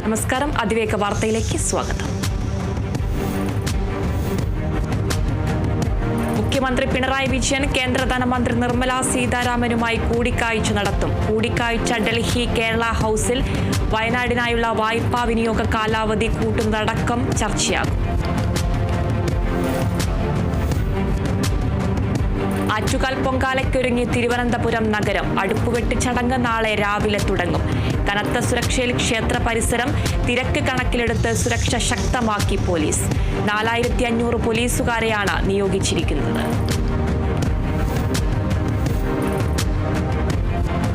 നമസ്കാരം. അതിവേഗ വാർത്തയിലേക്ക് സ്വാഗതം. മുഖ്യമന്ത്രി പിണറായി വിജയൻ കേന്ദ്ര ധനമന്ത്രി നിർമ്മല സീതാരാമനുമായി കൂടിക്കാഴ്ച നടത്തും. കൂടിക്കാഴ്ച ഡൽഹി കേരള ഹൌസിൽ വയനാടിനായുള്ള വായ്പാ വിനിയോഗ കാലാവധി കൂട്ടുന്നതടക്കം ചർച്ചയാകും. ആറ്റുകാൽ പൊങ്കാലയ്ക്കൊരുങ്ങി തിരുവനന്തപുരം നഗരം. അടുപ്പുവെട്ട് ചടങ്ങ് നാളെ രാവിലെ തുടങ്ങും. കനത്ത സുരക്ഷയിൽ ക്ഷേത്ര പരിസരം. തിരക്ക് കണക്കിലെടുത്ത് സുരക്ഷ ശക്തമാക്കി പോലീസ്. 4500 പോലീസുകാരെയാണ് നിയോഗിച്ചിരിക്കുന്നത്.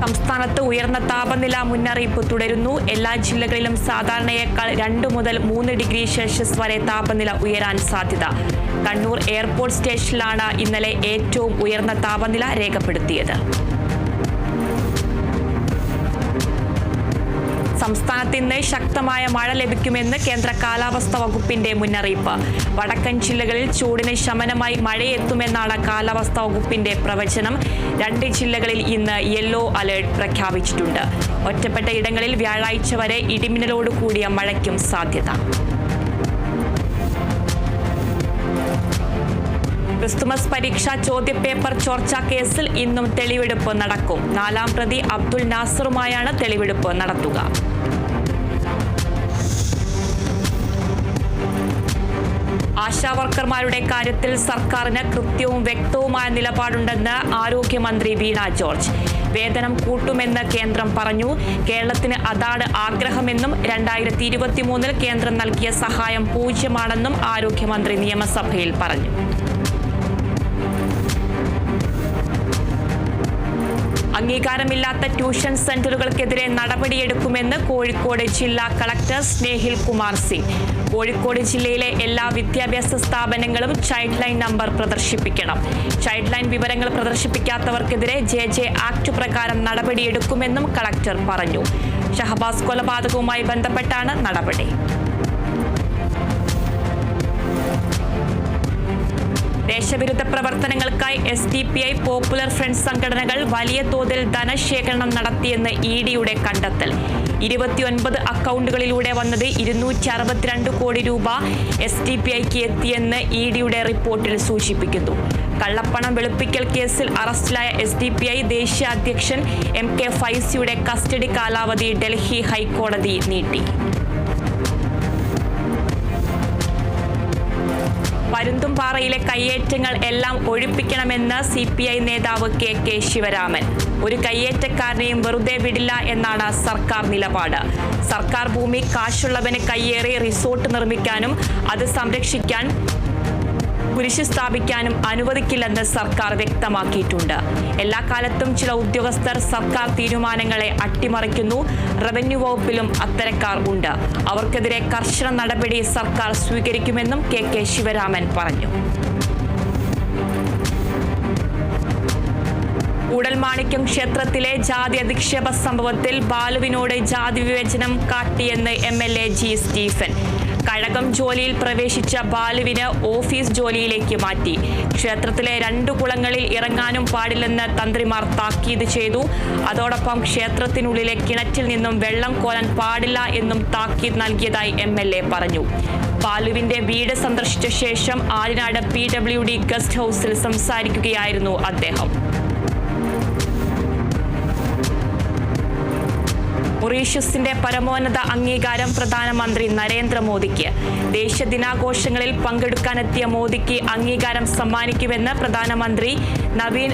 സംസ്ഥാനത്ത് ഉയർന്ന താപനില മുന്നറിയിപ്പ് തുടരുന്നു. എല്ലാ ജില്ലകളിലും സാധാരണയേക്കാൾ 2 മുതൽ 3 ഡിഗ്രി സെൽഷ്യസ് വരെ താപനില ഉയരാൻ സാധ്യത. കണ്ണൂർ എയർപോർട്ട് സ്റ്റേഷനിലാണ് ഇന്നലെ ഏറ്റവും ഉയർന്ന താപനില രേഖപ്പെടുത്തിയത്. സംസ്ഥാനത്ത് ഇന്ന് ശക്തമായ മഴ ലഭിക്കുമെന്ന് കേന്ദ്ര കാലാവസ്ഥാ വകുപ്പിന്റെ മുന്നറിയിപ്പ്. വടക്കൻ ജില്ലകളിൽ ചൂടിന് ശമനമായി മഴയെത്തുമെന്നാണ് കാലാവസ്ഥാ വകുപ്പിന്റെ പ്രവചനം. 2 ജില്ലകളിൽ ഇന്ന് യെല്ലോ അലേർട്ട് പ്രഖ്യാപിച്ചിട്ടുണ്ട്. ഒറ്റപ്പെട്ട ഇടങ്ങളിൽ വ്യാഴാഴ്ച വരെ ഇടിമിന്നലോട് കൂടിയ മഴയ്ക്കും സാധ്യത. ക്രിസ്തുമസ് പരീക്ഷാ ചോദ്യപേപ്പർ ചോർച്ചാ കേസിൽ ഇന്നും തെളിവെടുപ്പ് നടക്കും. 4ാം പ്രതി അബ്ദുൽ നാസറുമായാണ് തെളിവെടുപ്പ് നടത്തുക. ആശാവർക്കർമാരുടെ കാര്യത്തിൽ സർക്കാരിന് കൃത്യവും വ്യക്തവുമായ നിലപാടുണ്ടെന്ന് ആരോഗ്യമന്ത്രി വീണ ജോർജ്. വേതനം കൂട്ടുമെന്ന് കേന്ദ്രം പറഞ്ഞു. കേരളത്തിന് അതാണ് ആഗ്രഹമെന്നും 2023 കേന്ദ്രം നൽകിയ സഹായം 0 ആരോഗ്യമന്ത്രി നിയമസഭയിൽ പറഞ്ഞു. അംഗീകാരമില്ലാത്ത ട്യൂഷൻ സെന്ററുകൾക്കെതിരെ നടപടിയെടുക്കുമെന്ന് കോഴിക്കോട് ജില്ലാ കളക്ടർ സ്നേഹിൽ കുമാർ സിംഗ്. കോഴിക്കോട് ജില്ലയിലെ എല്ലാ വിദ്യാഭ്യാസ സ്ഥാപനങ്ങളും ചൈൽഡ് ലൈൻ നമ്പർ പ്രദർശിപ്പിക്കണം. ചൈൽഡ് ലൈൻ വിവരങ്ങൾ പ്രദർശിപ്പിക്കാത്തവർക്കെതിരെ JJ ആക്ട് പ്രകാരം നടപടിയെടുക്കുമെന്നും കളക്ടർ പറഞ്ഞു. ഷഹബാസ് കൊലപാതകവുമായി ബന്ധപ്പെട്ടാണ് നടപടി. ദേശവിരുദ്ധ പ്രവർത്തനങ്ങൾക്കായി SDPI പോപ്പുലർ ഫ്രണ്ട് സംഘടനകൾ വലിയ തോതിൽ ധനശേഖരണം നടത്തിയെന്ന് EDയുടെ കണ്ടെത്തൽ. 29 അക്കൗണ്ടുകളിലൂടെ വന്നത് 262 കോടി രൂപ SDPIക്ക് എത്തിയെന്ന് EDയുടെ റിപ്പോർട്ടിൽ സൂചിപ്പിക്കുന്നു. കള്ളപ്പണം വെളുപ്പിക്കൽ കേസിൽ അറസ്റ്റിലായ SDPI ദേശീയ അധ്യക്ഷൻ MK ഫൈസിയുടെ കസ്റ്റഡി കാലാവധി ഡൽഹി ഹൈക്കോടതി നീട്ടി. പരുന്തുംപാറയിലെ കയ്യേറ്റങ്ങൾ എല്ലാം ഒഴിപ്പിക്കണമെന്ന് CPI നേതാവ് KK ശിവരാമൻ. ഒരു കയ്യേറ്റക്കാരനെയും വെറുതെ വിടില്ല എന്നാണ് സർക്കാർ നിലപാട്. സർക്കാർ ഭൂമി കാശുള്ളവന് കയ്യേറി റിസോർട്ട് നിർമ്മിക്കാനും അത് സംരക്ഷിക്കാൻ കുരിശ് സ്ഥാപിക്കാനും അനുവദിക്കില്ലെന്ന് സർക്കാർ വ്യക്തമാക്കിയിട്ടുണ്ട്. എല്ലാ കാലത്തും ചില ഉദ്യോഗസ്ഥർ സർക്കാർ തീരുമാനങ്ങളെ അട്ടിമറിക്കുന്നു. റവന്യൂ വകുപ്പിലും അത്തരക്കാർ ഉണ്ട്. അവർക്കെതിരെ കർശന നടപടി സർക്കാർ സ്വീകരിക്കുമെന്നും KK ശിവരാമൻ പറഞ്ഞു. കൂടൽമാണിക്യം ക്ഷേത്രത്തിലെ ജാതി അധിക്ഷേപ സംഭവത്തിൽ ബാലുവിനോട് ജാതി വിവേചനം കാട്ടിയെന്ന് MLA G സ്റ്റീഫൻ. കഴകം ജോലിയിൽ പ്രവേശിച്ച ബാലുവിന് ഓഫീസ് ജോലിയിലേക്ക് മാറ്റി. ക്ഷേത്രത്തിലെ 2 കുളങ്ങളിൽ ഇറങ്ങാനും പാടില്ലെന്ന് തന്ത്രിമാർ താക്കീത് ചെയ്തു. അതോടൊപ്പം ക്ഷേത്രത്തിനുള്ളിലെ കിണറ്റിൽ നിന്നും വെള്ളം കോരാൻ പാടില്ല എന്നും താക്കീത് നൽകിയതായി MLA പറഞ്ഞു. ബാലുവിന്റെ വീട് സന്ദർശിച്ച ശേഷം ആലിനാട് PWD ഗസ്റ്റ് ഹൌസിൽ സംസാരിക്കുകയായിരുന്നു അദ്ദേഹം. മൊറീഷ്യസിന്റെ പരമോന്നത അംഗീകാരം പ്രധാനമന്ത്രി നരേന്ദ്രമോദിക്ക്. ദേശീയ ദിനാഘോഷങ്ങളിൽ പങ്കെടുക്കാനെത്തിയ മോദിക്ക് അംഗീകാരം സമ്മാനിക്കുമെന്ന് പ്രധാനമന്ത്രി നവീൻ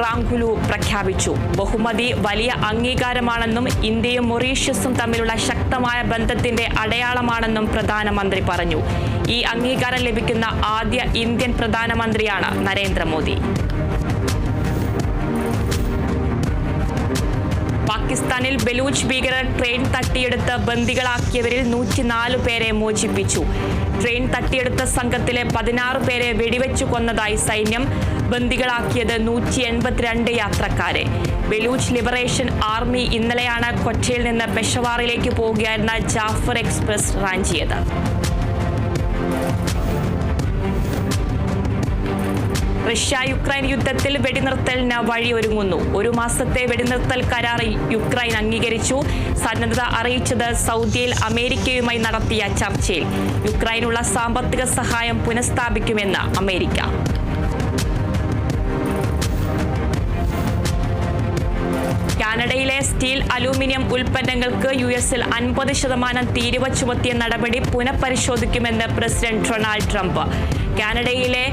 റാങ്കുലു പ്രഖ്യാപിച്ചു. ബഹുമതി വലിയ അംഗീകാരമാണെന്നും ഇന്ത്യയും മൊറീഷ്യസും തമ്മിലുള്ള ശക്തമായ ബന്ധത്തിന്റെ അടയാളമാണെന്നും പ്രധാനമന്ത്രി പറഞ്ഞു. ഈ അംഗീകാരം ലഭിക്കുന്ന ആദ്യ ഇന്ത്യൻ പ്രധാനമന്ത്രിയാണ് നരേന്ദ്രമോദി. പാകിസ്ഥാനിൽ ബലൂച്ച് ഭീകരർ ട്രെയിൻ തട്ടിയെടുത്ത് ബന്ദികളാക്കിയവരിൽ 104 പേരെ മോചിപ്പിച്ചു. ട്രെയിൻ തട്ടിയെടുത്ത സംഘത്തിലെ 16 പേരെ വെടിവെച്ചു കൊന്നതായി സൈന്യം. ബന്ദികളാക്കിയത് 182 യാത്രക്കാരെ. ബലൂച്ച് ലിബറേഷൻ ആർമി ഇന്നലെയാണ് കൊച്ചിയിൽ നിന്ന് പെഷവാറിലേക്ക് പോവുകയായിരുന്ന ജാഫർ എക്സ്പ്രസ് റാഞ്ചിയത്. റഷ്യ യുക്രൈൻ യുദ്ധത്തിൽ വെടിനിർത്തലിന് വഴിയൊരുങ്ങുന്നു. 1 മാസത്തെ വെടിനിർത്തൽ കരാർ യുക്രൈൻ അംഗീകരിച്ചു. സന്നദ്ധത അറിയിച്ചത് സൗദിയിൽ അമേരിക്കയുമായി നടത്തിയ ചർച്ചയിൽ. യുക്രൈനുള്ള സാമ്പത്തിക സഹായം പുനഃസ്ഥാപിക്കുമെന്ന് അമേരിക്ക. കാനഡയിലെ സ്റ്റീൽ അലൂമിനിയം ഉൽപ്പന്നങ്ങൾക്ക് US-ൽ 50% തീരുവ ചുമത്തിയ നടപടി പുനഃപരിശോധിക്കുമെന്ന് പ്രസിഡന്റ് ഡൊണാൾഡ് ട്രംപ്. കാനഡയിലെ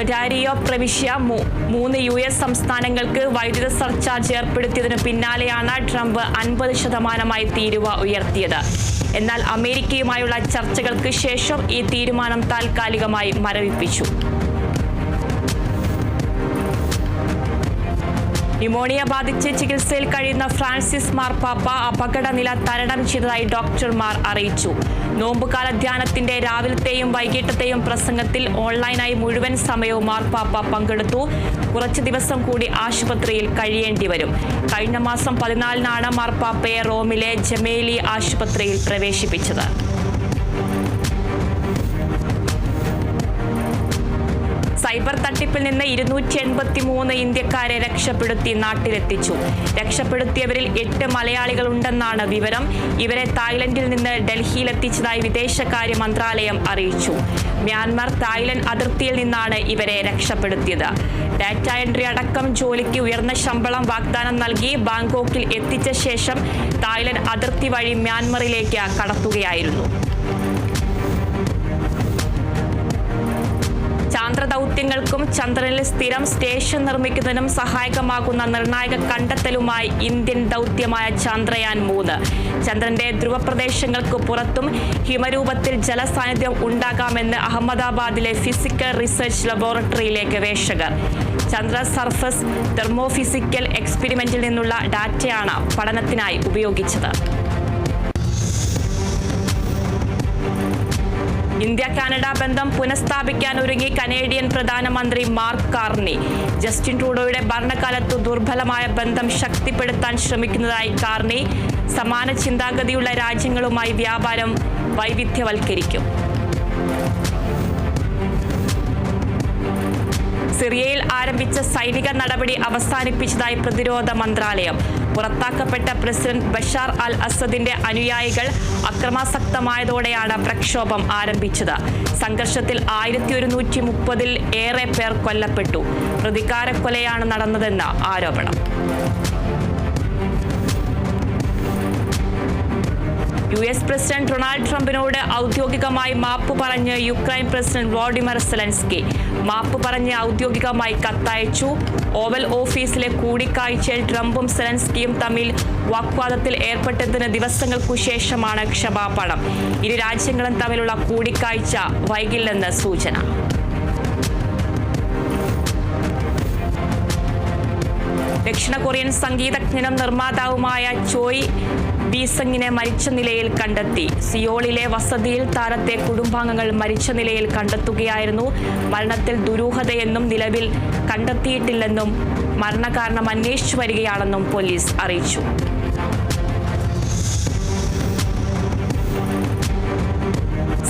ഒന്റാരിയോ പ്രവിശ്യ 3 US സംസ്ഥാനങ്ങൾക്ക് വൈദ്യുത സർചാർജ് ഏർപ്പെടുത്തിയതിനു പിന്നാലെയാണ് ട്രംപ് 50% തീരുവ ഉയർത്തിയത്. എന്നാൽ അമേരിക്കയുമായുള്ള ചർച്ചകൾക്ക് ശേഷം ഈ തീരുമാനം താൽക്കാലികമായി മരവിപ്പിച്ചു. ന്യൂമോണിയ ബാധിച്ച് ചികിത്സയിൽ കഴിയുന്ന ഫ്രാൻസിസ് മാർപ്പാപ്പ അപകടനില തരണം ചെയ്തതായി ഡോക്ടർമാർ അറിയിച്ചു. നോമ്പുകാല ധ്യാനത്തിന്റെ രാവിലത്തെയും വൈകിട്ടത്തെയും പ്രസംഗത്തിൽ ഓൺലൈനായി മുഴുവൻ സമയവും മാർപ്പാപ്പ പങ്കെടുത്തു. കുറച്ചു ദിവസം കൂടി ആശുപത്രിയിൽ കഴിയേണ്ടി വരും. കഴിഞ്ഞ മാസം 14-നാണ് മാർപ്പാപ്പയെ റോമിലെ ജമേലി ആശുപത്രിയിൽ പ്രവേശിപ്പിച്ചത്. സൈബർ തട്ടിപ്പിൽ നിന്ന് 283 ഇന്ത്യക്കാരെ രക്ഷപ്പെടുത്തി നാട്ടിലെത്തിച്ചു. രക്ഷപ്പെടുത്തിയവരിൽ 8 മലയാളികളുണ്ടെന്നാണ് വിവരം. ഇവരെ തായ്ലൻഡിൽ നിന്ന് ഡൽഹിയിലെത്തിച്ചതായി വിദേശകാര്യ മന്ത്രാലയം അറിയിച്ചു. മ്യാൻമർ തായ്ലൻഡ് അതിർത്തിയിൽ നിന്നാണ് ഇവരെ രക്ഷപ്പെടുത്തിയത്. ഡാറ്റ എൻട്രി അടക്കം ജോലിക്ക് ഉയർന്ന ശമ്പളം വാഗ്ദാനം നൽകി ബാങ്കോക്കിൽ എത്തിച്ച ശേഷം തായ്ലൻഡ് അതിർത്തി വഴി മ്യാൻമറിലേക്ക് കടത്തുകയായിരുന്നു. ചാന്ദ്രദൗത്യങ്ങൾക്കും ചന്ദ്രനിൽ സ്ഥിരം സ്റ്റേഷൻ നിർമ്മിക്കുന്നതിനും സഹായകമാകുന്ന നിർണായക കണ്ടെത്തലുമായി ഇന്ത്യൻ ദൗത്യമായ ചന്ദ്രയാൻ 3. ചന്ദ്രന്റെ ധ്രുവപ്രദേശങ്ങൾക്ക് പുറത്തും ഹിമരൂപത്തിൽ ജലസാന്നിധ്യം ഉണ്ടാകാമെന്ന് അഹമ്മദാബാദിലെ ഫിസിക്കൽ റിസർച്ച് ലബോറട്ടറിയിലെ ഗവേഷകർ. ചന്ദ്ര സർഫസ് തെർമോഫിസിക്കൽ എക്സ്പെരിമെന്റിൽ നിന്നുള്ള ഡാറ്റയാണ് പഠനത്തിനായി ഉപയോഗിച്ചത്. ഇന്ത്യ കാനഡ ബന്ധം പുനഃസ്ഥാപിക്കാൻ ഒരുങ്ങി കനേഡിയൻ പ്രധാനമന്ത്രി മാർക്ക് കാർണി. ജസ്റ്റിൻ ട്രൂഡോയുടെ ഭരണകാലത്ത് ദുർബലമായ ബന്ധം ശക്തിപ്പെടുത്താൻ ശ്രമിക്കുന്നതായി കാർണി. സമാന ചിന്താഗതിയുള്ള രാജ്യങ്ങളുമായി വ്യാപാരം വൈവിധ്യവൽക്കരിക്കും. സിറിയയിൽ ആരംഭിച്ച സൈനിക നടപടി അവസാനിപ്പിച്ചതായി പ്രതിരോധ മന്ത്രാലയം. പുറത്താക്കപ്പെട്ട പ്രസിഡന്റ് ബഷാർ അൽ അസദിന്റെ അനുയായികൾ അക്രമാസക്തമായതോടെയാണ് പ്രക്ഷോഭം ആരംഭിച്ചത്. സംഘർഷത്തിൽ 1130-ൽ ഏറെ പേർ കൊല്ലപ്പെട്ടു. പ്രതികാരക്കൊലയാണ് നടന്നതെന്ന് ആരോപണം. US പ്രസിഡന്റ് ഡൊണാൾഡ് ട്രംപിനോട് ഔദ്യോഗികമായി മാപ്പ് പറഞ്ഞ് യുക്രൈൻ പ്രസിഡന്റ് വോളോഡിമർ സെലൻസ്കി. മാപ്പ് പറഞ്ഞ് ഔദ്യോഗികമായി കത്തയച്ചു. ഓവൽ ഓഫീസിലെ കൂടിക്കാഴ്ചയിൽ ട്രംപും സെലൻസ്കിയും തമ്മിൽ വാഗ്വാദത്തിൽ ഏർപ്പെട്ടതിന് ദിവസങ്ങൾക്കു ശേഷമാണ് ക്ഷമാപണം. ഇരു രാജ്യങ്ങളും തമ്മിലുള്ള കൂടിക്കാഴ്ച വൈകില്ലെന്ന് സൂചന. ദക്ഷിണ കൊറിയൻ സംഗീതജ്ഞനും നിർമ്മാതാവുമായ ചോയ് ബീസങ്ങിനെ മരിച്ച നിലയിൽ കണ്ടെത്തി. സിയോളിലെ വസതിയിൽ താരത്തെ കുടുംബാംഗങ്ങൾ മരിച്ച നിലയിൽ കണ്ടെത്തുകയായിരുന്നു. മരണത്തിൽ ദുരൂഹതയെന്നും നിലവിൽ കണ്ടെത്തിയിട്ടില്ലെന്നും മരണകാരണം അന്വേഷിച്ചു വരികയാണെന്നും പോലീസ് അറിയിച്ചു.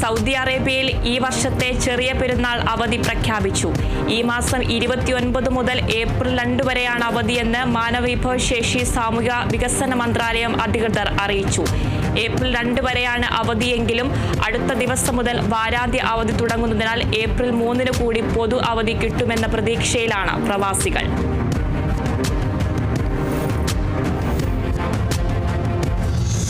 സൗദി അറേബ്യയിൽ ഈ വർഷത്തെ ചെറിയ പെരുന്നാൾ അവധി പ്രഖ്യാപിച്ചു. ഈ മാസം 29 മുതൽ ഏപ്രിൽ 2 വരെയാണ് അവധിയെന്ന് മാനവവിഭവശേഷി സാമൂഹിക വികസന മന്ത്രാലയം അധികൃതർ അറിയിച്ചു. ഏപ്രിൽ 2 വരെയാണ് അവധിയെങ്കിലും അടുത്ത ദിവസം മുതൽ വാരാന്ത്യ അവധി തുടങ്ങുന്നതിനാൽ ഏപ്രിൽ 3 കൂടി പൊതു അവധി കിട്ടുമെന്ന പ്രതീക്ഷയിലാണ് പ്രവാസികൾ.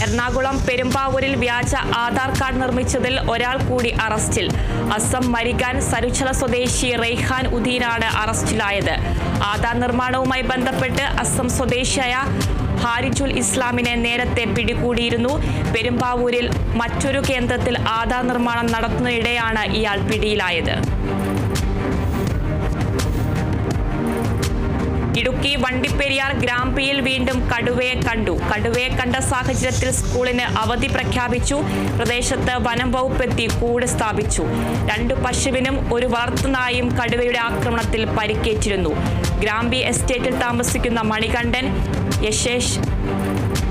എറണാകുളം പെരുമ്പാവൂരിൽ വ്യാജ ആധാർ കാർഡ് നിർമ്മിച്ചതിൽ ഒരാൾ കൂടി അറസ്റ്റിൽ. അസം മരിഗാൻ സരുച്ചല സ്വദേശി റെയ്ഹാൻ ഉദ്ദീനാണ് അറസ്റ്റിലായത്. ആധാർ നിർമ്മാണവുമായി ബന്ധപ്പെട്ട് അസം സ്വദേശിയായ ഹാരിജുൽ ഇസ്ലാമിനെ നേരത്തെ പിടികൂടിയിരുന്നു. പെരുമ്പാവൂരിൽ മറ്റൊരു കേന്ദ്രത്തിൽ ആധാർ നിർമ്മാണം നടത്തുന്നതിനിടെയാണ് ഇയാൾ പിടിയിലായത്. ഇടുക്കി വണ്ടിപ്പെരിയാർ ഗ്രാമ്പിയിൽ വീണ്ടും കടുവയെ കണ്ടു. കടുവയെ കണ്ട സാഹചര്യത്തിൽ സ്കൂളിന് അവധി പ്രഖ്യാപിച്ചു. പ്രദേശത്ത് വനം വകുപ്പ് എത്തി കൂട് സ്ഥാപിച്ചു. 2 പശുവിനും 1 വളർത്തുനായും കടുവയുടെ ആക്രമണത്തിൽ പരിക്കേറ്റിരുന്നു. ഗ്രാമ്പി എസ്റ്റേറ്റിൽ താമസിക്കുന്ന മണികണ്ഠൻ, യശേഷ്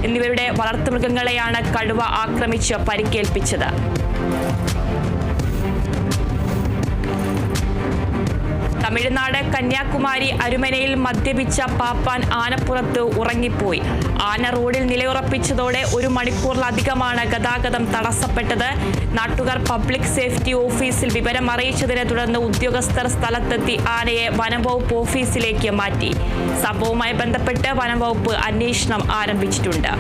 എന്നിവരുടെ വളർത്തുമൃഗങ്ങളെയാണ് കടുവ ആക്രമിച്ച് പരിക്കേൽപ്പിച്ചത്. തമിഴ്നാട് കന്യാകുമാരി അരുമനയിൽ മദ്യപിച്ച പാപ്പാൻ ആനപ്പുറത്ത് ഉറങ്ങിപ്പോയി. ആന റോഡിൽ നിലയുറപ്പിച്ചതോടെ 1 മണിക്കൂറിലധികമാണ് ഗതാഗതം തടസ്സപ്പെട്ടത്. നാട്ടുകാർ പബ്ലിക് സേഫ്റ്റി ഓഫീസിൽ വിവരം അറിയിച്ചതിനെ തുടർന്ന് ഉദ്യോഗസ്ഥർ സ്ഥലത്തെത്തി ആനയെ വനംവകുപ്പ് ഓഫീസിലേക്ക് മാറ്റി. സംഭവവുമായി ബന്ധപ്പെട്ട് വനംവകുപ്പ് അന്വേഷണം ആരംഭിച്ചിട്ടുണ്ട്.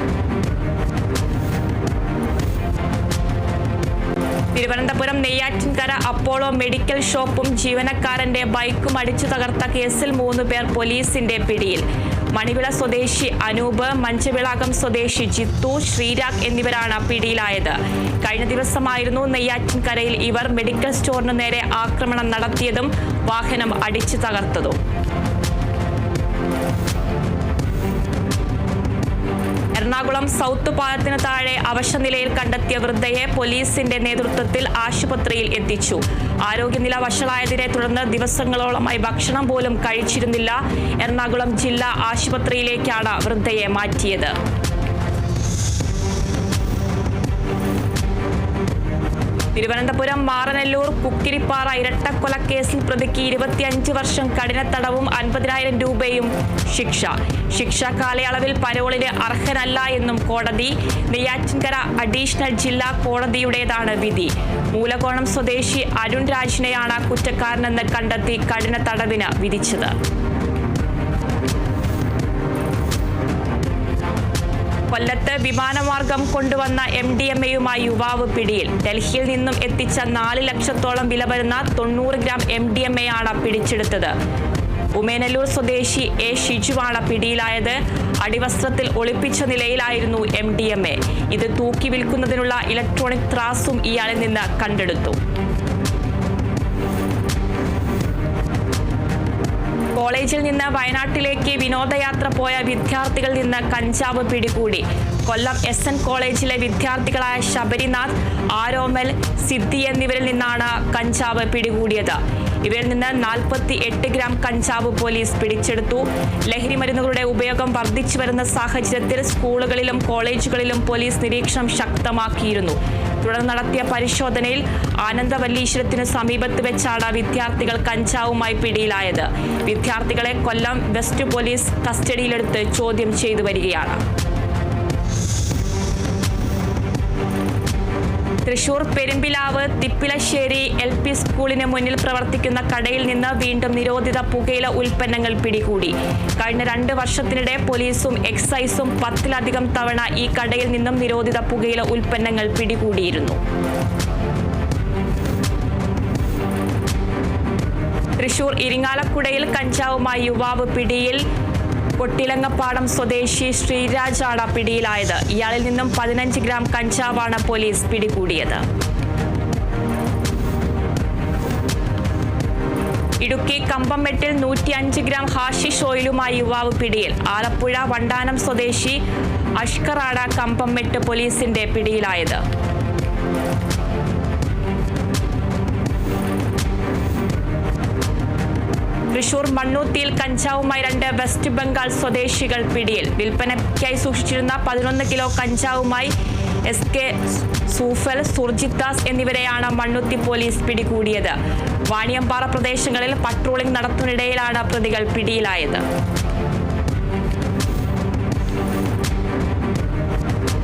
തിരുവനന്തപുരം നെയ്യാറ്റിൻകര അപ്പോളോ മെഡിക്കൽ ഷോപ്പും ജീവനക്കാരന്റെ ബൈക്കും അടിച്ചു തകർത്ത കേസിൽ 3 പേർ പോലീസിന്റെ പിടിയിൽ. മണിവിള സ്വദേശി അനൂപ്, മഞ്ചവിളാകം സ്വദേശി ജിത്തു, ശ്രീരാഗ് എന്നിവരാണ് പിടിയിലായത്. കഴിഞ്ഞ ദിവസമായിരുന്നു നെയ്യാറ്റിൻകരയിൽ ഇവർ മെഡിക്കൽ സ്റ്റോറിന് നേരെ ആക്രമണം നടത്തിയതും വാഹനം അടിച്ചു തകർത്തതും. എറണാകുളം സൗത്ത് പാലത്തിന് താഴെ അവശനിലയിൽ കണ്ടെത്തിയ വൃദ്ധയെ പോലീസിന്റെ നേതൃത്വത്തിൽ ആശുപത്രിയിൽ എത്തിച്ചു. ആരോഗ്യനില വഷളായതിനെ തുടർന്ന് ദിവസങ്ങളോളമായി ഭക്ഷണം പോലും കഴിച്ചിരുന്നില്ല. എറണാകുളം ജില്ലാ ആശുപത്രിയിലേക്കാണ് വൃദ്ധയെ മാറ്റിയത്. തിരുവനന്തപുരം മാറനല്ലൂർ കുക്കിരിപ്പാറ ഇരട്ടക്കൊലക്കേസിൽ പ്രതിക്ക് 25 വർഷം കഠിന തടവും 50,000 രൂപയും ശിക്ഷ. ശിക്ഷാ കാലയളവിൽ പരോളിന് അർഹനല്ല എന്നും കോടതി. നെയ്യാറ്റിൻകര അഡീഷണൽ ജില്ലാ കോടതിയുടേതാണ് വിധി. മൂലകോണം സ്വദേശി അരുൺ രാജിനെയാണ് കുറ്റക്കാരനെന്ന് കണ്ടെത്തി കഠിന തടവിന് വിധിച്ചത്. കൊല്ലത്ത് വിമാനമാർഗം കൊണ്ടുവന്ന MDMA-യുമായി യുവാവ് പിടിയിൽ. ഡൽഹിയിൽ നിന്നും എത്തിച്ച 4 ലക്ഷത്തോളം വില വരുന്ന 90 ഗ്രാം MDMA-യാണ് പിടിച്ചെടുത്തത്. ഉമേനല്ലൂർ സ്വദേശി A ഷിജുവാണ് പിടിയിലായത്. അടിവസ്ത്രത്തിൽ ഒളിപ്പിച്ച നിലയിലായിരുന്നു MDMA. ഇത് തൂക്കി വിൽക്കുന്നതിനുള്ള ഇലക്ട്രോണിക് ത്രാസും ഇയാളിൽ നിന്ന് കണ്ടെടുത്തു. കോളേജിൽ നിന്ന് വയനാട്ടിലേക്ക് വിനോദയാത്ര പോയ വിദ്യാർത്ഥികളിൽ നിന്ന് കഞ്ചാവ് പിടികൂടി. കൊല്ലം SN കോളേജിലെ വിദ്യാർത്ഥികളായ ശബരിനാഥ്, ആരോമൽ, സിദ്ധി എന്നിവരിൽ നിന്നാണ് കഞ്ചാവ് പിടികൂടിയത്. ഇവരിൽ നിന്ന് 48 ഗ്രാം കഞ്ചാവ് പോലീസ് പിടിച്ചെടുത്തു. ലഹരി മരുന്നുകളുടെ ഉപയോഗം വർദ്ധിച്ചു വരുന്ന സാഹചര്യത്തിൽ സ്കൂളുകളിലും കോളേജുകളിലും പോലീസ് നിരീക്ഷണം ശക്തമാക്കിയിരുന്നു. തുടർന്ന് നടത്തിയ പരിശോധനയിൽ ആനന്ദവല്ലീശ്വരത്തിന് സമീപത്ത് വെച്ചാണ് വിദ്യാർത്ഥികൾ കഞ്ചാവുമായി പിടിയിലായത്. വിദ്യാർത്ഥികളെ കൊല്ലം വെസ്റ്റ് പോലീസ് കസ്റ്റഡിയിലെടുത്ത് ചോദ്യം ചെയ്തു വരികയാണ്. തൃശൂർ പെരുമ്പിലാവ് തിപ്പിലശ്ശേരി LP സ്കൂളിന് മുന്നിൽ പ്രവർത്തിക്കുന്ന കടയിൽ നിന്ന് വീണ്ടും നിരോധിത പുകയില ഉൽപ്പന്നങ്ങൾ പിടികൂടി. കഴിഞ്ഞ 2 വർഷത്തിനിടെ പോലീസും എക്സൈസും 10-ലധികം തവണ ഈ കടയിൽ നിന്നും നിരോധിത പുകയില ഉൽപ്പന്നങ്ങൾ പിടികൂടിയിരുന്നു. തൃശൂർ ഇരിങ്ങാലക്കുടയിൽ കഞ്ചാവുമായി യുവാവ് പിടിയിൽ. കൊട്ടിലങ്ങപ്പാടം സ്വദേശി ശ്രീരാജാണ് പിടിയിലായത്. ഇയാളിൽ നിന്നും 15 ഗ്രാം കഞ്ചാവാണ് പോലീസ് പിടികൂടിയത്. ഇടുക്കി കമ്പംമെട്ടിൽ 105 ഗ്രാം ഹാഷിഷ് ഓയിലുമായി യുവാവ് പിടിയിൽ. ആലപ്പുഴ വണ്ടാനം സ്വദേശി അഷ്കറാണ് കമ്പംമെട്ട് പോലീസിന്റെ പിടിയിലായത്. തൃശൂർ മണ്ണൂത്തിയിൽ കഞ്ചാവുമായി 2 വെസ്റ്റ് ബംഗാൾ സ്വദേശികൾ പിടിയിൽ. വിൽപ്പനയ്ക്കായി സൂക്ഷിച്ചിരുന്ന 11 കിലോ കഞ്ചാവുമായി SK സൂഫൽ, സുർജിത് ദാസ് എന്നിവരെയാണ് മണ്ണുത്തി പോലീസ് പിടികൂടിയത്. വാണിയമ്പാറ പ്രദേശങ്ങളിൽ പട്രോളിംഗ് നടത്തുന്നതിനിടയിലാണ് പ്രതികൾ പിടിയിലായത്.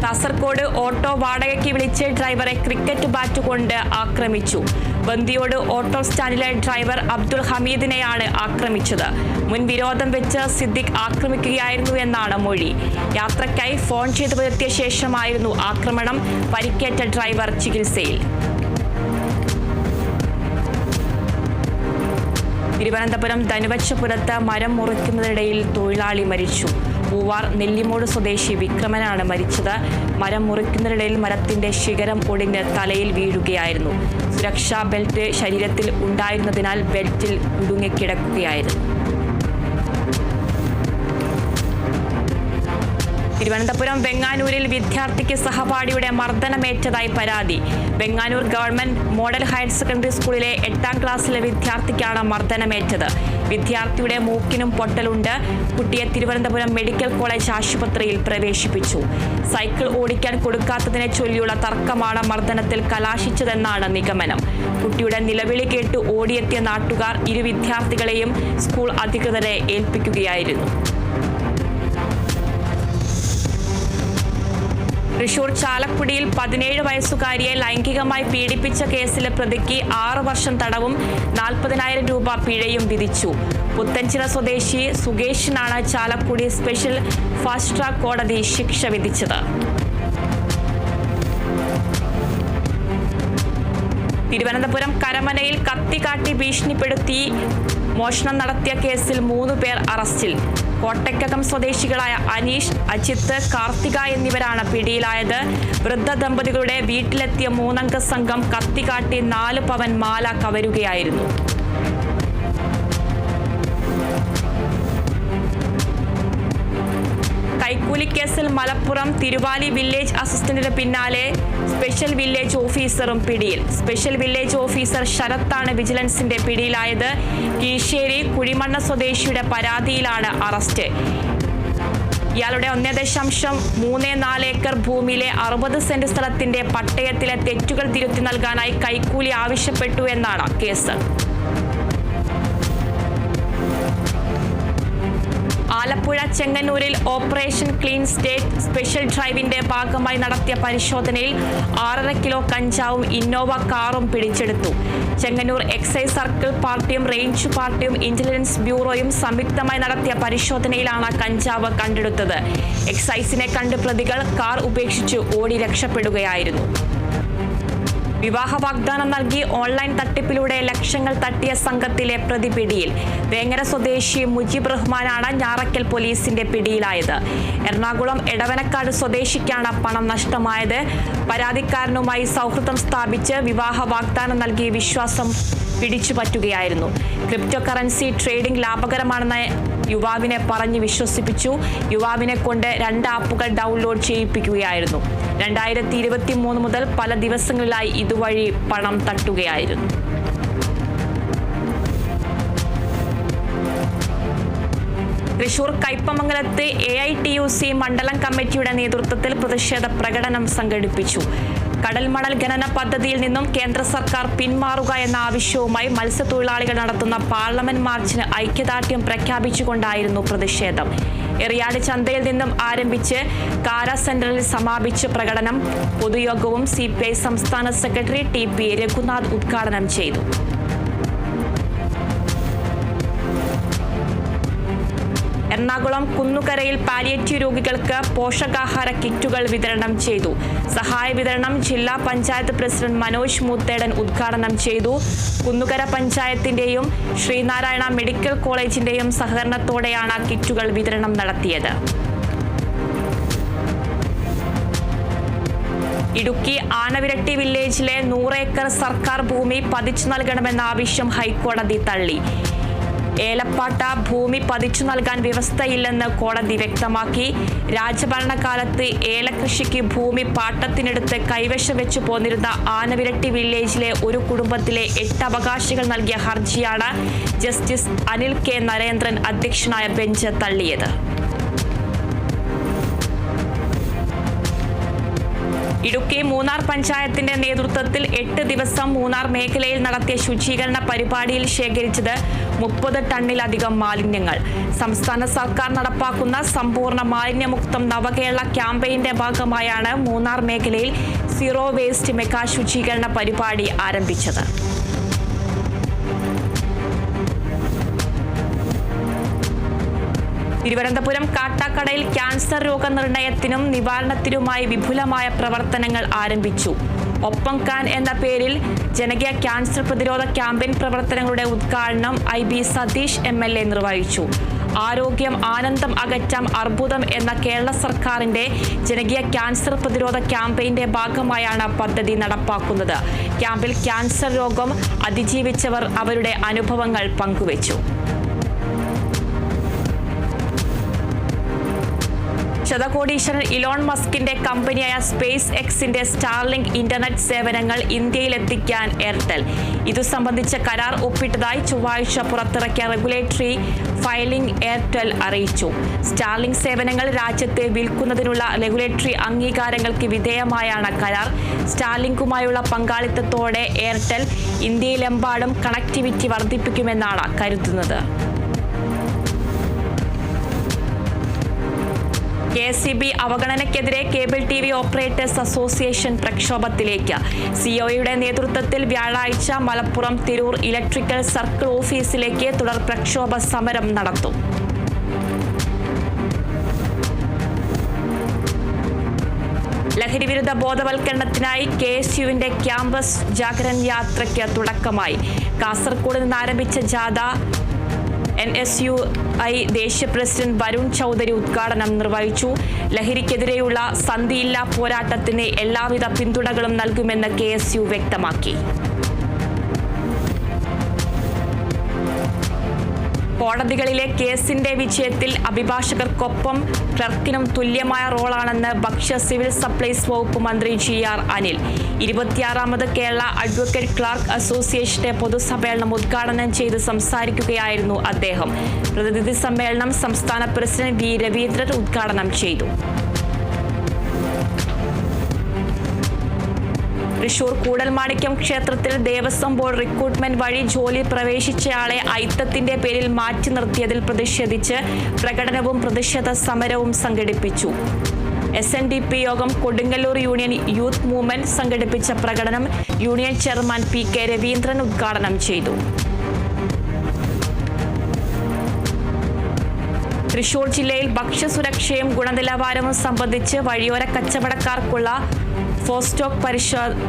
കാസർഗോഡ് ഓട്ടോ വാടകയ്ക്ക് വിളിച്ച് ഡ്രൈവറെ ക്രിക്കറ്റ് ബാറ്റ് കൊണ്ട് ആക്രമിച്ചു. ബന്ദിയോട് ഓട്ടോ സ്റ്റാൻഡിലെ ഡ്രൈവർ അബ്ദുൾ ഹമീദിനെയാണ് ആക്രമിച്ചത്. മുൻ വിരോധം വെച്ച് സിദ്ദിഖ് ആക്രമിക്കുകയായിരുന്നു എന്നാണ് മൊഴി. യാത്രയ്ക്കായി ഫോൺ ചെയ്ത് വരുത്തിയ ശേഷമായിരുന്നു ആക്രമണം. പരിക്കേറ്റ ഡ്രൈവർ ചികിത്സയിൽ. തിരുവനന്തപുരം ധനുവച്ചപുരത്ത് മരം മുറിക്കുന്നതിനിടയിൽ തൊഴിലാളി മരിച്ചു. പൂവാർ നെല്ലിമോട് സ്വദേശി വിക്രമനാണ് മരിച്ചത്. മരം മുറിക്കുന്നതിനിടയിൽ മരത്തിന്റെ ശിഖരം ഒടിഞ്ഞ് തലയിൽ വീഴുകയായിരുന്നു. സുരക്ഷാ ബെൽറ്റ് ശരീരത്തിൽ ഉണ്ടായിരുന്നതിനാൽ ബെൽറ്റിൽ കുടുങ്ങിക്കിടക്കുകയായിരുന്നു. തിരുവനന്തപുരം വെങ്ങാനൂരിൽ വിദ്യാർത്ഥിക്ക് സഹപാഠിയുടെ മർദ്ദനമേറ്റതായി പരാതി. Venganoor government model higher secondary സ്കൂളിലെ 8ാം ക്ലാസ്സിലെ വിദ്യാർത്ഥിക്കാണ് മർദ്ദനമേറ്റത്. വിദ്യാർത്ഥിയുടെ മൂക്കിനും പൊട്ടലുണ്ട്. കുട്ടിയെ തിരുവനന്തപുരം മെഡിക്കൽ കോളേജ് ആശുപത്രിയിൽ പ്രവേശിപ്പിച്ചു. സൈക്കിൾ ഓടിക്കാൻ കൊടുക്കാത്തതിനെ ചൊല്ലിയുള്ള തർക്കമാണ് മർദ്ദനത്തിൽ കലാശിച്ചതെന്നാണ് നിഗമനം. കുട്ടിയുടെ നിലവിളി കേട്ട് ഓടിയെത്തിയ നാട്ടുകാർ ഇരു വിദ്യാർത്ഥികളെയും സ്കൂൾ അധികൃതരെ ഏൽപ്പിക്കുകയായിരുന്നു. തൃശൂർ ചാലക്കുടിയിൽ 17 വയസ്സുകാരിയെ ലൈംഗികമായി പീഡിപ്പിച്ച കേസിലെ പ്രതിക്ക് 6 വർഷം തടവും 40,000 രൂപ പിഴയും വിധിച്ചു. പുത്തൻചിറ സ്വദേശി സുകേഷിനാണ് ചാലക്കുടി സ്പെഷ്യൽ ഫാസ്റ്റ് ട്രാക്ക് കോടതി ശിക്ഷ വിധിച്ചത്. തിരുവനന്തപുരം കരമനയിൽ കത്തികാട്ടി ഭീഷണിപ്പെടുത്തി മോഷണം നടത്തിയ കേസിൽ 3 പേർ അറസ്റ്റിൽ. കോട്ടയ്ക്കകം സ്വദേശികളായ അനീഷ്, അജിത്ത്, കാർത്തിക എന്നിവരാണ് പിടിയിലായത്. വൃദ്ധ ദമ്പതികളുടെ വീട്ടിലെത്തിയ 3-അംഗ സംഘം കത്തികാട്ടി 4 പവൻ മാല കവരുകയായിരുന്നു. കൈക്കൂലിക്കേസിൽ മലപ്പുറം തിരുവാലി വില്ലേജ് അസിസ്റ്റന്റിന് പിന്നാലെ സ്പെഷ്യൽ വില്ലേജ് ഓഫീസറും പിടിയിൽ. സ്പെഷ്യൽ വില്ലേജ് ഓഫീസർ ശരത്താണ് വിജിലൻസിന്റെ പിടിയിലായത്. കീഴ്ശ്ശേരി കുഴിമണ്ണ സ്വദേശിയുടെ പരാതിയിലാണ് അറസ്റ്റ്. ഇയാളുടെ 1.34 ഏക്കർ ഭൂമിയിലെ 60 സെന്റ് സ്ഥലത്തിന്റെ പട്ടയത്തിലെ തെറ്റുകൾ തിരുത്തി നൽകാനായി കൈക്കൂലി ആവശ്യപ്പെട്ടു എന്നാണ് കേസ്. ആലപ്പുഴ ചെങ്ങന്നൂരിൽ ഓപ്പറേഷൻ ക്ലീൻ സ്റ്റേറ്റ് സ്പെഷ്യൽ ഡ്രൈവിന്റെ ഭാഗമായി നടത്തിയ പരിശോധനയിൽ 6.5 കിലോ കഞ്ചാവും ഇന്നോവ കാറും പിടിച്ചെടുത്തു. ചെങ്ങന്നൂർ എക്സൈസ് സർക്കിൾ പാർട്ടിയും റേഞ്ച് പാർട്ടിയും ഇന്റലിജൻസ് ബ്യൂറോയും സംയുക്തമായി നടത്തിയ പരിശോധനയിലാണ് കഞ്ചാവ് കണ്ടെടുത്തത്. എക്സൈസിനെ കണ്ട് പ്രതികൾ കാർ ഉപേക്ഷിച്ച് ഓടി രക്ഷപ്പെടുകയായിരുന്നു. വിവാഹ വാഗ്ദാനം നൽകി ഓൺലൈൻ തട്ടിപ്പിലൂടെ ലക്ഷങ്ങൾ തട്ടിയ സംഘത്തിലെ പ്രതി പിടിയിൽ. വേങ്ങര സ്വദേശി മുജീബ് റഹ്മാനാണ് ഞാറക്കൽ പോലീസിന്റെ പിടിയിലായത്. എറണാകുളം എടവനക്കാട് സ്വദേശിക്കാണ് പണം നഷ്ടമായത്. പരാതിക്കാരനുമായി സൗഹൃദം സ്ഥാപിച്ച് വിവാഹ വാഗ്ദാനം നൽകി വിശ്വാസം പിടിച്ചുപറ്റുകയായിരുന്നു. ക്രിപ്റ്റോ കറൻസി ട്രേഡിംഗ് ലാഭകരമാണെന്ന് യുവാവിനെ പറഞ്ഞ് വിശ്വസിപ്പിച്ചു. യുവാവിനെ കൊണ്ട് 2 ആപ്പുകൾ ഡൗൺലോഡ് ചെയ്യിപ്പിക്കുകയായിരുന്നു. 2023 മുതൽ പല ദിവസങ്ങളിലായി ഇതുവഴി പണം തട്ടുകയായിരുന്നു. തൃശൂർ കയ്പമംഗലത്ത് AITUC മണ്ഡലം കമ്മിറ്റിയുടെ നേതൃത്വത്തിൽ പ്രതിഷേധ പ്രകടനം സംഘടിപ്പിച്ചു. കടൽമണൽ ഖനന പദ്ധതിയിൽ നിന്നും കേന്ദ്ര സർക്കാർ പിന്മാറുക എന്ന ആവശ്യവുമായി മത്സ്യത്തൊഴിലാളികൾ നടത്തുന്ന പാർലമെന്റ് മാർച്ചിന് ഐക്യദാർഢ്യം പ്രഖ്യാപിച്ചുകൊണ്ടായിരുന്നു പ്രതിഷേധം. എറിയാട് ചന്തയിൽ നിന്നും ആരംഭിച്ച് കാര സെന്ററിൽ സമാപിച്ച പ്രകടനം പൊതുയോഗവും CPI സംസ്ഥാന സെക്രട്ടറി TP രഘുനാഥ് ഉദ്ഘാടനം ചെയ്തു. എറണാകുളം കുന്നുകരയിൽ പാലിയേറ്റീവ് രോഗികൾക്ക് പോഷകാഹാര കിറ്റുകൾ വിതരണം ചെയ്തു. സഹായ വിതരണം ജില്ലാ പഞ്ചായത്ത് പ്രസിഡന്റ് മനോജ് മൂത്തേടൻ ഉദ്ഘാടനം ചെയ്തു. കുന്നുകര പഞ്ചായത്തിന്റെയും ശ്രീനാരായണ മെഡിക്കൽ കോളേജിന്റെയും സഹകരണത്തോടെയാണ് കിറ്റുകൾ വിതരണം നടത്തിയത്. ഇടുക്കി ആനവിരട്ടി വില്ലേജിലെ 100 ഏക്കർ സർക്കാർ ഭൂമി പതിച്ചു നൽകണമെന്ന ആവശ്യം ഹൈക്കോടതി തള്ളി. ഏലപ്പാട്ട ഭൂമി പതിച്ചു നൽകാൻ വ്യവസ്ഥയില്ലെന്ന് കോടതി വ്യക്തമാക്കി. രാജഭരണകാലത്ത് ഏലകൃഷിക്ക് ഭൂമി പാട്ടത്തിനെടുത്ത് കൈവശം വെച്ചു പോന്നിരുന്ന ആനവിരട്ടി വില്ലേജിലെ ഒരു കുടുംബത്തിലെ 8 അവകാശികൾ നൽകിയ ഹർജിയാണ് ജസ്റ്റിസ് അനിൽ K. നരേന്ദ്രൻ അധ്യക്ഷനായ ബെഞ്ച് തള്ളിയത്. ഇടുക്കി മൂന്നാർ പഞ്ചായത്തിന്റെ നേതൃത്വത്തിൽ 8 ദിവസം മൂന്നാർ മേഖലയിൽ നടത്തിയ ശുചീകരണ പരിപാടിയിൽ ശേഖരിച്ചത് 30 ടണ്ണിലധികം മാലിന്യങ്ങൾ. സംസ്ഥാന സർക്കാർ നടപ്പാക്കുന്ന സമ്പൂർണ്ണ മാലിന്യമുക്തം നവകേരള ക്യാമ്പയിന്റെ ഭാഗമായാണ് മൂന്നാർ മേഖലയിൽ സീറോ വേസ്റ്റ് മെഗാ ശുചീകരണ പരിപാടി ആരംഭിച്ചത്. തിരുവനന്തപുരം കാട്ടാക്കടയിൽ ക്യാൻസർ രോഗനിർണയത്തിനും നിവാരണത്തിനുമായി വിപുലമായ പ്രവർത്തനങ്ങൾ ആരംഭിച്ചു. ഒപ്പം കാൻ എന്ന പേരിൽ ജനകീയ ക്യാൻസർ പ്രതിരോധ ക്യാമ്പയിൻ പ്രവർത്തനങ്ങളുടെ ഉദ്ഘാടനം IB സതീഷ് MLA നിർവഹിച്ചു. ആരോഗ്യം ആനന്ദം അകറ്റാം അർബുദം എന്ന കേരള സർക്കാരിന്റെ ജനകീയ ക്യാൻസർ പ്രതിരോധ ക്യാമ്പയിന്റെ ഭാഗമായാണ് പദ്ധതി നടപ്പാക്കുന്നത്. ക്യാമ്പിൽ ക്യാൻസർ രോഗം അതിജീവിച്ചവർ അവരുടെ അനുഭവങ്ങൾ പങ്കുവച്ചു. ശതകോടീശ്വരൻ ഇലോൺ മസ്കിന്റെ കമ്പനിയായ സ്പേസ് എക്സിന്റെ സ്റ്റാർലിങ്ക് ഇന്റർനെറ്റ് സേവനങ്ങൾ ഇന്ത്യയിലെത്തിക്കാൻ എയർടെൽ ഇതു സംബന്ധിച്ച കരാർ ഒപ്പിട്ടതായി ചൊവ്വാഴ്ച പുറത്തിറക്കിയ റെഗുലേറ്ററി ഫയലിംഗ് എയർടെൽ അറിയിച്ചു. സ്റ്റാർലിങ്ക് സേവനങ്ങൾ രാജ്യത്തെ വിൽക്കുന്നതിനുള്ള റെഗുലേറ്ററി അംഗീകാരങ്ങൾക്ക് വിധേയമായാണ് കരാർ. സ്റ്റാർലിങ്കുമായുള്ള പങ്കാളിത്തത്തോടെ എയർടെൽ ഇന്ത്യയിലെമ്പാടും കണക്ടിവിറ്റി വർദ്ധിപ്പിക്കുമെന്നാണ് കരുതുന്നത്. KSEB അവഗണനയ്ക്കെതിരെ കേബിൾ TV ഓപ്പറേറ്റേഴ്സ് അസോസിയേഷൻ പ്രക്ഷോഭത്തിലേക്ക്. സിഒയുടെ നേതൃത്വത്തിൽ വ്യാഴാഴ്ച മലപ്പുറം തിരൂർ ഇലക്ട്രിക്കൽ സർക്കിൾ ഓഫീസിലേക്ക് തുടർ പ്രക്ഷോഭ സമരം നടത്തും. ലഹരിവിരുദ്ധ ബോധവൽക്കരണത്തിനായി KSUവിന്റെ ക്യാമ്പസ് ജാഗരൺ യാത്രയ്ക്ക് തുടക്കമായി. കാസർഗോഡ് നിന്ന് ആരംഭിച്ച ജാഥ NSUI ദേശീയ പ്രസിഡന്റ് വരുൺ ചൗധരി ഉദ്ഘാടനം നിർവഹിച്ചു. ലഹരിക്കെതിരെയുള്ള സന്ധിയില്ലാ പോരാട്ടത്തിന് എല്ലാവിധ പിന്തുണകളും നൽകുമെന്ന് KSU വ്യക്തമാക്കി. കോടതികളിലെ കേസിന്റെ വിജയത്തിൽ അഭിഭാഷകർക്കൊപ്പം ക്ലർക്കിനും തുല്യമായ റോളാണെന്ന് ഭക്ഷ്യ സിവിൽ സപ്ലൈസ് വകുപ്പ് മന്ത്രി GR അനിൽ. 26ാമത് കേരള അഡ്വക്കേറ്റ് ക്ലർക്ക് അസോസിയേഷന്റെ പൊതുസമ്മേളനം ഉദ്ഘാടനം ചെയ്ത് സംസാരിക്കുകയായിരുന്നു അദ്ദേഹം. പ്രതിനിധി സമ്മേളനം സംസ്ഥാന പ്രസിഡന്റ് V രവീന്ദ്രൻ ഉദ്ഘാടനം ചെയ്തു. തൃശൂർ കൂടൽമാണിക്യം ക്ഷേത്രത്തിൽ ദേവസ്വം ബോർഡ് റിക്രൂട്ട്മെന്റ് വഴി ജോലി പ്രവേശിച്ചയാളെ അയിത്തത്തിന്റെ പേരിൽ മാറ്റി നിർത്തിയതിൽ പ്രതിഷേധിച്ച് പ്രകടനവും പ്രതിഷേധ സമരവും സംഘടിപ്പിച്ചു. SNDP യോഗം കൊടുങ്ങല്ലൂർ യൂണിയൻ യൂത്ത് മൂവ്മെന്റ് സംഘടിപ്പിച്ച പ്രകടനം യൂണിയൻ ചെയർമാൻ PK രവീന്ദ്രൻ ഉദ്ഘാടനം ചെയ്തു. തൃശൂർ ജില്ലയിൽ ഭക്ഷ്യസുരക്ഷയും ഗുണനിലവാരവും സംബന്ധിച്ച് വഴിയോര കച്ചവടക്കാർക്കുള്ള ഫോസ്റ്റോക്ക്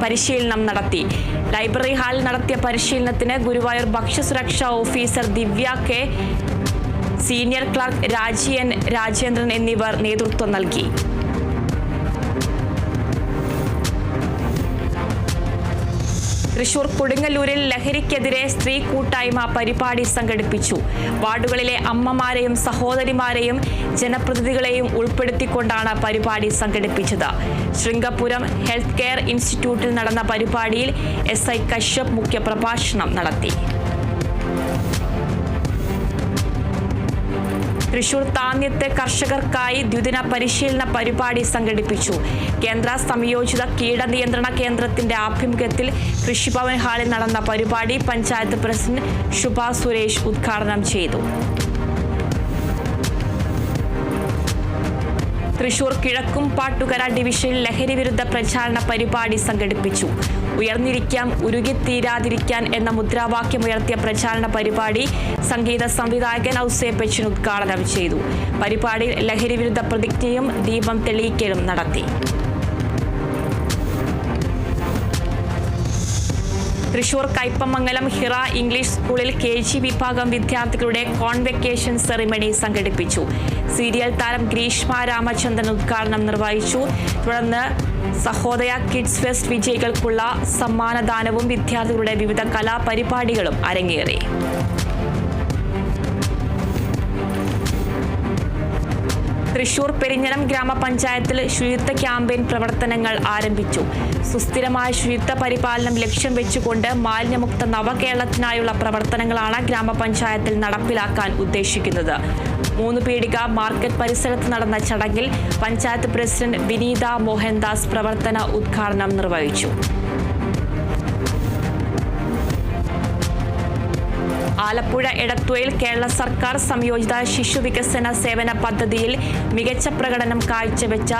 പരിശീലനം നടത്തി. ലൈബ്രറി ഹാളിൽ നടത്തിയ പരിശീലനത്തിന് ഗുരുവായൂർ ഭക്ഷ്യസുരക്ഷാ ഓഫീസർ ദിവ്യ K, സീനിയർ ക്ലർക്ക് രാജി N രാജേന്ദ്രൻ എന്നിവർ നേതൃത്വം നൽകി. തൃശൂർ കൊടുങ്ങല്ലൂരിൽ ലഹരിക്കെതിരെ സ്ത്രീ കൂട്ടായ്മ പരിപാടി സംഘടിപ്പിച്ചു. വാർഡുകളിലെ അമ്മമാരെയും സഹോദരിമാരെയും ജനപ്രതിനിധികളെയും ഉൾപ്പെടുത്തിക്കൊണ്ടാണ് പരിപാടി സംഘടിപ്പിച്ചത്. ശൃംഗപുരം ഹെൽത്ത് കെയർ ഇൻസ്റ്റിറ്റ്യൂട്ടിൽ നടന്ന പരിപാടിയിൽ SI കശ്യപ് മുഖ്യപ്രഭാഷണം നടത്തി. തൃശൂർ താന്യത്ത് കർഷകർക്കായി ദ്വിദിന പരിശീലന പരിപാടി സംഘടിപ്പിച്ചു. കേന്ദ്ര സംയോജിത കീടനിയന്ത്രണ കേന്ദ്രത്തിന്റെ ആഭിമുഖ്യത്തിൽ കൃഷിഭവൻ ഹാളിൽ നടന്ന പരിപാടി പഞ്ചായത്ത് പ്രസിഡന്റ് ശുഭ സുരേഷ് ഉദ്ഘാടനം ചെയ്തു. തൃശൂർ കിഴക്കും പാട്ടുകര ഡിവിഷനിൽ ലഹരി വിരുദ്ധ പ്രചാരണ പരിപാടി സംഘടിപ്പിച്ചു. ഉയർന്നിരിക്കാം ഉരുകിത്തീരാതിരിക്കാൻ എന്ന മുദ്രാവാക്യമുയർത്തിയ പ്രചാരണ പരിപാടി സംഗീത സംവിധായകൻ ഔസേപ്പ് ബച്ചൻ ഉദ്ഘാടനം ചെയ്തു. പരിപാടിയിൽ ലഹരി വിരുദ്ധ പ്രതിജ്ഞയും ദീപം തെളിയിക്കലും നടത്തി. തൃശൂർ കയ്പമംഗലം ഹിറ ഇംഗ്ലീഷ് സ്കൂളിൽ KG വിഭാഗം വിദ്യാർത്ഥികളുടെ കോൺവെക്കേഷൻ സെറിമണി സംഘടിപ്പിച്ചു. സീരിയൽ താരം ഗ്രീഷ്മ രാമചന്ദ്രൻ ഉദ്ഘാടനം നിർവഹിച്ചു. തുടർന്ന് സഹോദയ കിഡ്സ് ഫെസ്റ്റ് വിജയികൾക്കുള്ള സമ്മാനദാനവും വിദ്യാർത്ഥികളുടെ വിവിധ കലാപരിപാടികളും അരങ്ങേറി. തൃശൂർ പെരിഞ്ഞനം ഗ്രാമപഞ്ചായത്തിൽ ശുചിത്വ ക്യാമ്പയിൻ പ്രവർത്തനങ്ങൾ ആരംഭിച്ചു. സുസ്ഥിരമായ ശുചിത്വ പരിപാലനം ലക്ഷ്യം വെച്ചുകൊണ്ട് മാലിന്യമുക്ത നവകേരളത്തിനായുള്ള പ്രവർത്തനങ്ങളാണ് ഗ്രാമപഞ്ചായത്തിൽ നടപ്പിലാക്കാൻ ഉദ്ദേശിക്കുന്നത്. 3 പീടിക മാർക്കറ്റ് പരിസരത്ത് നടന്ന ചടങ്ങിൽ പഞ്ചായത്ത് പ്രസിഡന്റ് വിനീത മോഹൻദാസ് പ്രവർത്തന ഉദ്ഘാടനം നിർവഹിച്ചു. ആലപ്പുഴ എടത്വയിൽ കേരള സർക്കാർ സംയോജിത ശിശു വികസന സേവന പദ്ധതിയിൽ മികച്ച പ്രകടനം കാഴ്ചവെച്ച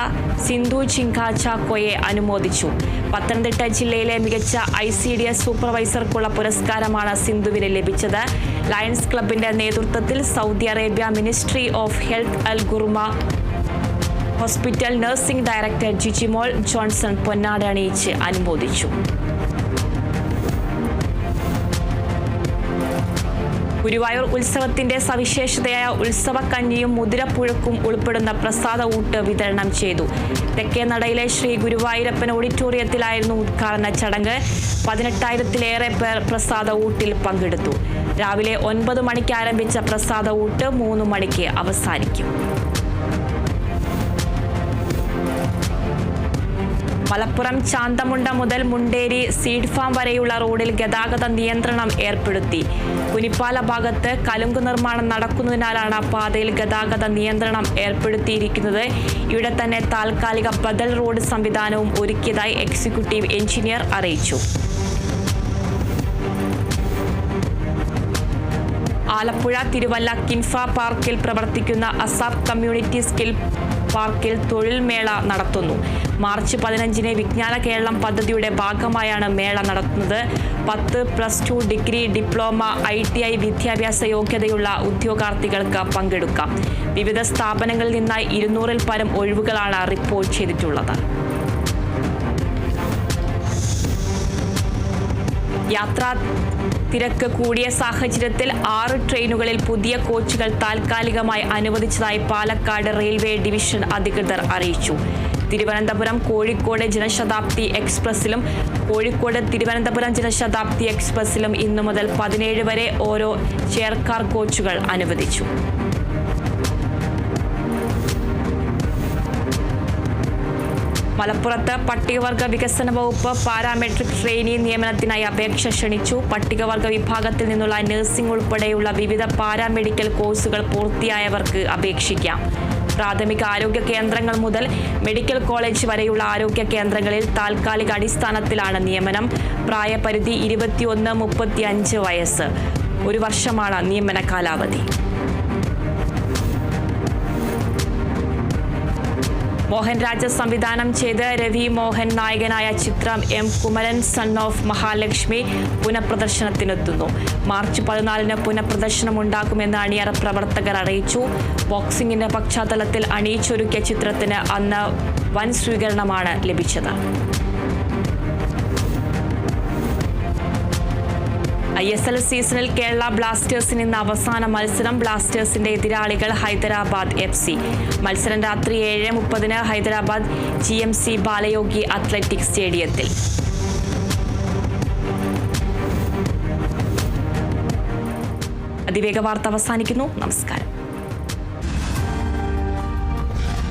സിന്ധു ചിങ്കാചാക്കോയെ അനുമോദിച്ചു. പത്തനംതിട്ട ജില്ലയിലെ മികച്ച ICDS സൂപ്പർവൈസർക്കുള്ള പുരസ്കാരമാണ് സിന്ധുവിന് ലഭിച്ചത്. ലയൺസ് ക്ലബിന്റെ നേതൃത്വത്തിൽ Saudi Arabia ministry of health Al Gurma hospital nursing director Jijimol Johnson പൊന്നാട അണിയിച്ച് അനുമോദിച്ചു. ഗുരുവായൂർ ഉത്സവത്തിന്റെ സവിശേഷതയായ ഉത്സവക്കഞ്ഞിയും മുതിരപ്പുഴുക്കും ഉൾപ്പെടുന്ന പ്രസാദ ഊട്ട് വിതരണം ചെയ്തു. തെക്കേനടയിലെ ശ്രീ ഗുരുവായൂരപ്പൻ ഓഡിറ്റോറിയത്തിലായിരുന്നു ഉദ്ഘാടന ചടങ്ങ്. 18,000-ലേറെ പേർ പ്രസാദ ഊട്ടിൽ പങ്കെടുത്തു. രാവിലെ 9 മണിക്ക് ആരംഭിച്ച പ്രസാദ ഊട്ട് 3 മണിക്ക് അവസാനിക്കും. മലപ്പുറം ചാന്തമുണ്ട മുതൽ മുണ്ടേരി സീഡ് ഫാം വരെയുള്ള റോഡിൽ ഗതാഗത നിയന്ത്രണം ഏർപ്പെടുത്തി. കുനിപ്പാല ഭാഗത്ത് കലുങ്ക് നിർമ്മാണം നടക്കുന്നതിനാലാണ് പാതയിൽ ഗതാഗത നിയന്ത്രണം ഏർപ്പെടുത്തിയിരിക്കുന്നത്. ഇവിടെ തന്നെ താൽക്കാലിക ബദൽ റോഡ് സംവിധാനവും ഒരുക്കിയതായി എക്സിക്യൂട്ടീവ് എഞ്ചിനീയർ അറിയിച്ചു. ആലപ്പുഴ തിരുവല്ല കിൻഫ പാർക്കിൽ പ്രവർത്തിക്കുന്ന അസാബ് കമ്മ്യൂണിറ്റി സ്കിൽ പാർക്കിൽ തൊഴിൽ മേള നടത്തുന്നു. മാർച്ച് 15 വിജ്ഞാന കേരളം പദ്ധതിയുടെ ഭാഗമായാണ് മേള നടത്തുന്നത്. 10+2 ഡിഗ്രി, ഡിപ്ലോമ, ITI വിദ്യാഭ്യാസ യോഗ്യതയുള്ള ഉദ്യോഗാർത്ഥികൾക്ക് പങ്കെടുക്കാം. വിവിധ സ്ഥാപനങ്ങളിൽ നിന്നായി 200-ൽ പരം ഒഴിവുകളാണ് റിപ്പോർട്ട് ചെയ്തിട്ടുള്ളത്. യാത്രാ തിരക്ക് കൂടിയ സാഹചര്യത്തിൽ 6 ട്രെയിനുകളിൽ പുതിയ കോച്ചുകൾ താൽക്കാലികമായി അനുവദിച്ചതായി പാലക്കാട് റെയിൽവേ ഡിവിഷൻ അധികൃതർ അറിയിച്ചു. തിരുവനന്തപുരം കോഴിക്കോട് ജനശതാബ്ദി എക്സ്പ്രസിലും കോഴിക്കോട് തിരുവനന്തപുരം ജനശതാബ്ദി എക്സ്പ്രസിലും ഇന്നു മുതൽ 17 വരെ ഓരോ ചെയർകാർ കോച്ചുകൾ അനുവദിച്ചു. മലപ്പുറത്ത് പട്ടികവർഗ വികസന വകുപ്പ് പാരാമെട്രിക് ട്രെയിനി നിയമനത്തിനായി അപേക്ഷ ക്ഷണിച്ചു. പട്ടികവർഗ വിഭാഗത്തിൽ നിന്നുള്ള നഴ്സിംഗ് ഉൾപ്പെടെയുള്ള വിവിധ പാരാമെഡിക്കൽ കോഴ്സുകൾ പൂർത്തിയായവർക്ക് അപേക്ഷിക്കാം. പ്രാഥമിക ആരോഗ്യ കേന്ദ്രങ്ങൾ മുതൽ മെഡിക്കൽ കോളേജ് വരെയുള്ള ആരോഗ്യ കേന്ദ്രങ്ങളിൽ താൽക്കാലിക അടിസ്ഥാനത്തിലാണ് നിയമനം. പ്രായപരിധി 21-35 വയസ്സ്. 1 വർഷമാണ് നിയമന കാലാവധി. മോഹൻരാജ് സംവിധാനം ചെയ്ത് രവി മോഹൻ നായകനായ ചിത്രം M. Kumaran son of Mahalakshmi പുനഃപ്രദർശനത്തിനെത്തുന്നു. മാർച്ച് 14 പുനഃപ്രദർശനം ഉണ്ടാകുമെന്ന് അണിയറ പ്രവർത്തകർ അറിയിച്ചു. ബോക്സിംഗിന്റെ പശ്ചാത്തലത്തിൽ അണിയിച്ചൊരുക്കിയ ചിത്രത്തിന് അന്ന് വൻ സ്വീകരണമാണ് ലഭിച്ചത്. ISL സീസണിൽ കേരള ബ്ലാസ്റ്റേഴ്സിന് ഇന്ന് അവസാന മത്സരം. ബ്ലാസ്റ്റേഴ്സിന്റെ എതിരാളികൾ ഹൈദരാബാദ് FC. മത്സരം രാത്രി 7:30 ഹൈദരാബാദ് GMC ബാലയോഗി അത്ലറ്റിക് സ്റ്റേഡിയത്തിൽ. അതിവേഗ വാർത്ത അവസാനിക്കുന്നു. നമസ്കാരം.